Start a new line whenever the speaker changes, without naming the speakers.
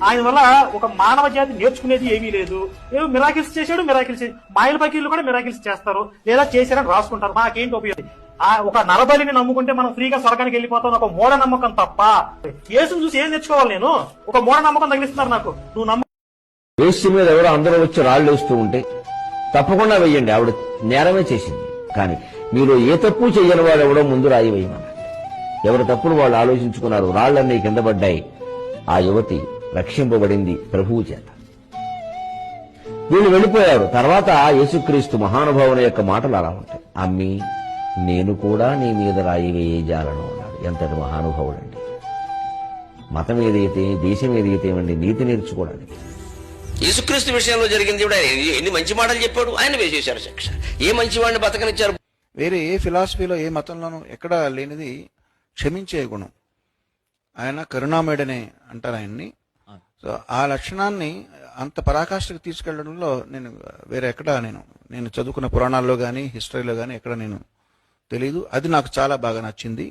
ఆయన వల్ల ఒక మానవ జాతి నేర్చుకునేది ఏమీ లేదు. ఏమో మిరాకిల్స్ చేశాడు, మిరాకిల్స్ మాయల పకీర్లు కూడా మిరాకిల్స్ చేస్తారు, లేదా చేశారని రాసుకుంటారు. మాకేంటి ఉపయోగం? ఒక నరబలిని నమ్ముకుంటే మనం ఫ్రీగా స్వర్గానికి వెళ్ళిపోతాం ఒక మూఢ నమ్మకం తప్ప. యేసును చూసి ఏం తెచ్చుకోవాలి? నేను ఒక మూఢ నమ్మకం తగిలిస్తున్నారు నాకు. నువ్వు నమ్మ
యేసు మీద ఎవరో అందరూ వచ్చి రాళ్లు వేస్తూ ఉంటే తప్పకుండా వెయ్యండి, ఆవిడ నేరమే చేసింది. కానీ మీరు ఏ తప్పు చెయ్యని వాడు ఎవడో ముందు రాయి వేయమన్నాడు. ఎవరి తప్పులు వాళ్ళు ఆలోచించుకున్నారు, రాళ్లన్నీ కింద పడ్డాయి. ఆ యువతి రక్షింపబడింది ప్రభువు చేత. వీళ్ళు వెళ్ళిపోయారు. తర్వాత యేసుక్రీస్తు మహానుభావుని యొక్క మాటలు అలా ఉంటాయి. అమ్మి నేను కూడా నీ మీద రాయి వేయజాలను అన్నాడు. ఎంతటి మహానుభావుడండి! మతం ఏదైతే, దేశం ఏదైతే ఏమండి, నీతి నేర్చుకోవడానికి.
యేసుక్రీస్తు విషయంలో జరిగింది కూడా ఎన్ని మంచి మాటలు చెప్పాడు, ఆయన వేసేశారు శిక్ష. ఏ మంచి వాడిని బతకనిచ్చారు.
వేరే ఏ ఫిలాసఫీలో ఏ మతంలోనూ ఎక్కడా లేనిది క్షమించే గుణం. ఆయన కరుణామయుడనే అంటారు ఆయన్ని. సో ఆ లక్షణాన్ని అంత పరాకాష్ఠకు తీసుకెళ్లడంలో నేను వేరే ఎక్కడా నేను చదువుకున్న పురాణాల్లో కానీ హిస్టరీలో కానీ ఎక్కడ నేను తెలీదు. అది నాకు చాలా బాగా నచ్చింది.